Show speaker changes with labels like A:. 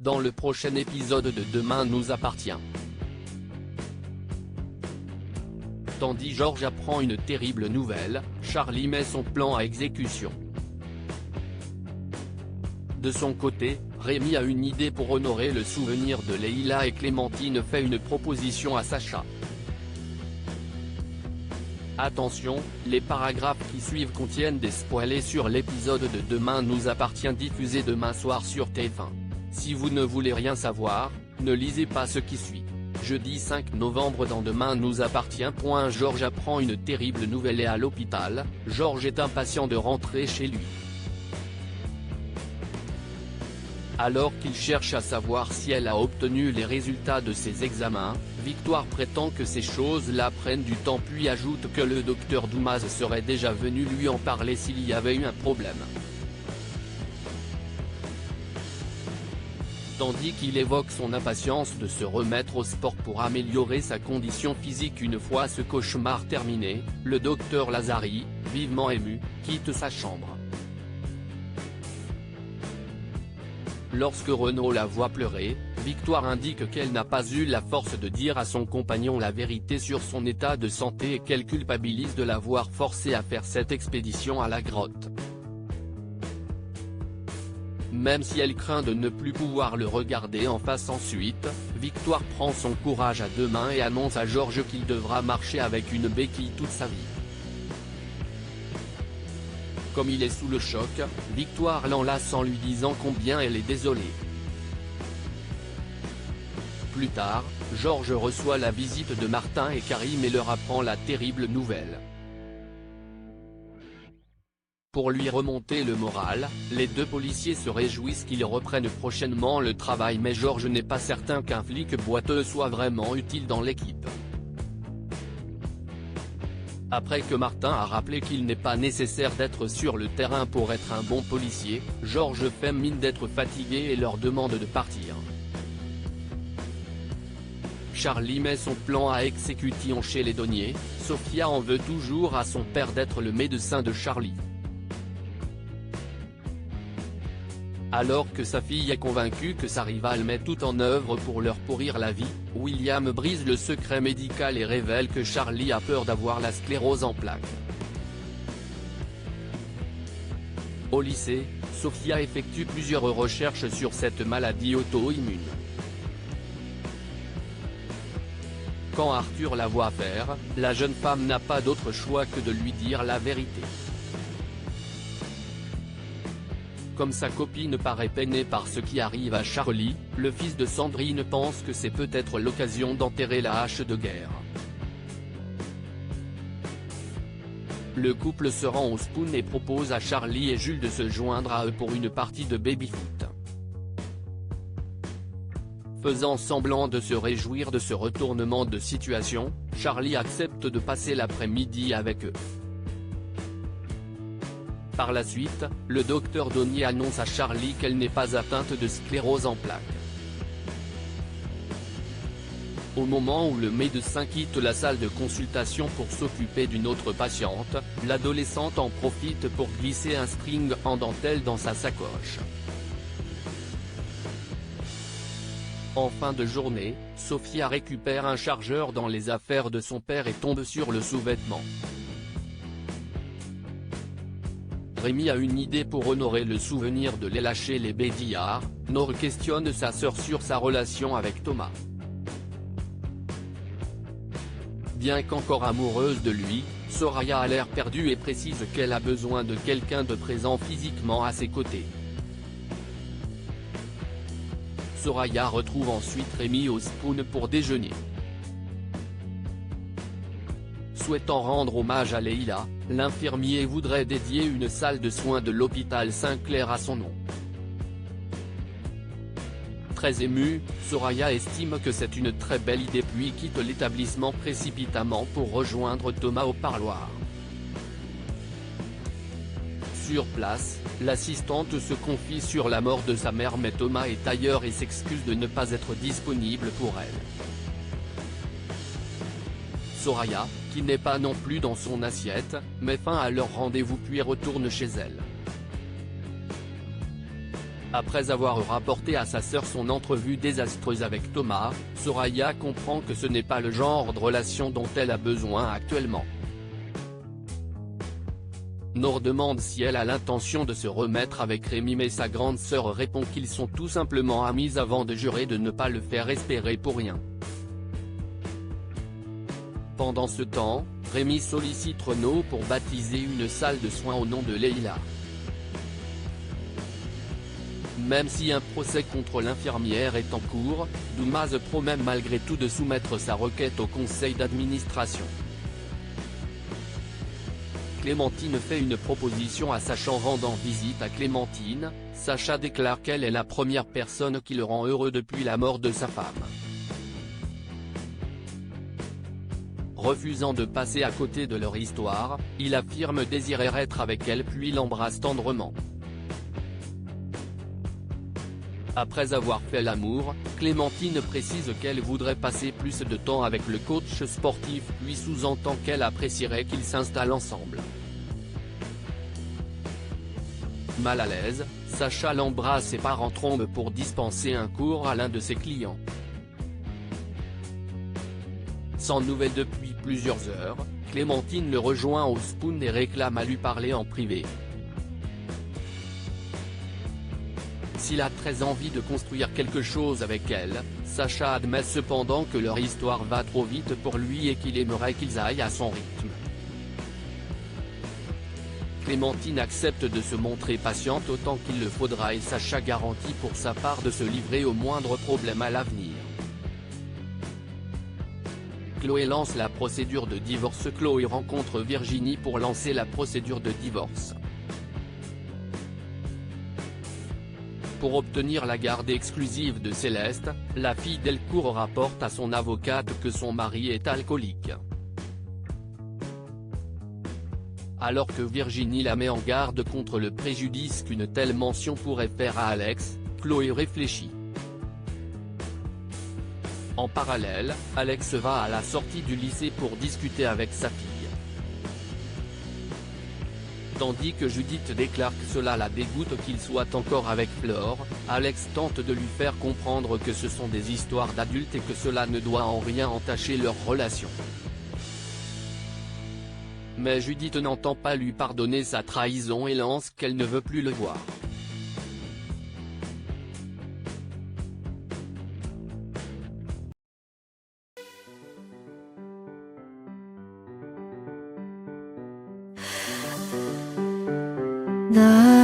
A: dans le prochain épisode de Demain nous appartient. Tandis George apprend une terrible nouvelle, Charlie met son plan à exécution. De son côté, Rémi a une idée pour honorer le souvenir de Leila et Clémentine fait une proposition à Sacha. Attention, les paragraphes qui suivent contiennent des spoilers sur l'épisode de Demain nous appartient diffusé demain soir sur TF1. Si vous ne voulez rien savoir, ne lisez pas ce qui suit. Jeudi 5 novembre dans Demain nous appartient. George apprend une terrible nouvelle et à l'hôpital, George est impatient de rentrer chez lui. Alors qu'il cherche à savoir si elle a obtenu les résultats de ses examens, Victoire prétend que ces choses-là prennent du temps puis ajoute que le docteur Dumas serait déjà venu lui en parler s'il y avait eu un problème. Tandis qu'il évoque son impatience de se remettre au sport pour améliorer sa condition physique une fois ce cauchemar terminé, le docteur Lazari, vivement ému, quitte sa chambre. Lorsque Renaud la voit pleurer, Victoire indique qu'elle n'a pas eu la force de dire à son compagnon la vérité sur son état de santé et qu'elle culpabilise de l'avoir forcé à faire cette expédition à la grotte. Même si elle craint de ne plus pouvoir le regarder en face ensuite, Victoire prend son courage à deux mains et annonce à George qu'il devra marcher avec une béquille toute sa vie. Comme il est sous le choc, Victoire l'enlace en lui disant combien elle est désolée. Plus tard, George reçoit la visite de Martin et Karim et leur apprend la terrible nouvelle. Pour lui remonter le moral, les deux policiers se réjouissent qu'ils reprennent prochainement le travail mais George n'est pas certain qu'un flic boiteux soit vraiment utile dans l'équipe. Après que Martin a rappelé qu'il n'est pas nécessaire d'être sur le terrain pour être un bon policier, George fait mine d'être fatigué et leur demande de partir. Charlie met son plan à exécution chez les douaniers, Sophia en veut toujours à son père d'être le médecin de Charlie. Alors que sa fille est convaincue que sa rivale met tout en œuvre pour leur pourrir la vie, William brise le secret médical et révèle que Charlie a peur d'avoir la sclérose en plaques. Au lycée, Sophia effectue plusieurs recherches sur cette maladie auto-immune. Quand Arthur la voit faire, la jeune femme n'a pas d'autre choix que de lui dire la vérité. Comme sa copine paraît peinée par ce qui arrive à Charlie, le fils de Sandrine pense que c'est peut-être l'occasion d'enterrer la hache de guerre. Le couple se rend au Spoon et propose à Charlie et Jules de se joindre à eux pour une partie de baby-foot. Faisant semblant de se réjouir de ce retournement de situation, Charlie accepte de passer l'après-midi avec eux. Par la suite, le docteur Donnier annonce à Charlie qu'elle n'est pas atteinte de sclérose en plaques. Au moment où le médecin quitte la salle de consultation pour s'occuper d'une autre patiente, l'adolescente en profite pour glisser un string en dentelle dans sa sacoche. En fin de journée, Sophia récupère un chargeur dans les affaires de son père et tombe sur le sous-vêtement. Rémi a une idée pour honorer le souvenir de Leila chez les Bédillard, Nord questionne sa sœur sur sa relation avec Thomas. Bien qu'encore amoureuse de lui, Soraya a l'air perdue et précise qu'elle a besoin de quelqu'un de présent physiquement à ses côtés. Soraya retrouve ensuite Rémi au Spoon pour déjeuner. Souhaitant rendre hommage à Leila, l'infirmier voudrait dédier une salle de soins de l'hôpital Saint-Clair à son nom. Très émue, Soraya estime que c'est une très belle idée puis quitte l'établissement précipitamment pour rejoindre Thomas au parloir. Sur place, l'assistante se confie sur la mort de sa mère mais Thomas est ailleurs et s'excuse de ne pas être disponible pour elle. Soraya, qui n'est pas non plus dans son assiette, met fin à leur rendez-vous puis retourne chez elle. Après avoir rapporté à sa sœur son entrevue désastreuse avec Thomas, Soraya comprend que ce n'est pas le genre de relation dont elle a besoin actuellement. Nour demande si elle a l'intention de se remettre avec Rémi, mais sa grande sœur répond qu'ils sont tout simplement amis avant de jurer de ne pas le faire espérer pour rien. Pendant ce temps, Rémi sollicite Renaud pour baptiser une salle de soins au nom de Leïla. Même si un procès contre l'infirmière est en cours, Doumaz promet malgré tout de soumettre sa requête au conseil d'administration. Clémentine fait une proposition à Sacha en rendant visite à Clémentine. Sacha déclare qu'elle est la première personne qui le rend heureux depuis la mort de sa femme. Refusant de passer à côté de leur histoire, il affirme désirer être avec elle puis l'embrasse tendrement. Après avoir fait l'amour, Clémentine précise qu'elle voudrait passer plus de temps avec le coach sportif puis sous-entend qu'elle apprécierait qu'ils s'installent ensemble. Mal à l'aise, Sacha l'embrasse et part en trombe pour dispenser un cours à l'un de ses clients. Sans nouvelles depuis plusieurs heures, Clémentine le rejoint au Spoon et réclame à lui parler en privé. S'il a très envie de construire quelque chose avec elle, Sacha admet cependant que leur histoire va trop vite pour lui et qu'il aimerait qu'ils aillent à son rythme. Clémentine accepte de se montrer patiente autant qu'il le faudra et Sacha garantit pour sa part de se livrer au moindre problème à l'avenir. Chloé lance la procédure de divorce. Chloé rencontre Virginie pour lancer la procédure de divorce. Pour obtenir la garde exclusive de Céleste, la fille Delcourt rapporte à son avocate que son mari est alcoolique. Alors que Virginie la met en garde contre le préjudice qu'une telle mention pourrait faire à Alex, Chloé réfléchit. En parallèle, Alex va à la sortie du lycée pour discuter avec sa fille. Tandis que Judith déclare que cela la dégoûte qu'il soit encore avec Flore, Alex tente de lui faire comprendre que ce sont des histoires d'adultes et que cela ne doit en rien entacher leur relation. Mais Judith n'entend pas lui pardonner sa trahison et lance qu'elle ne veut plus le voir.
B: 나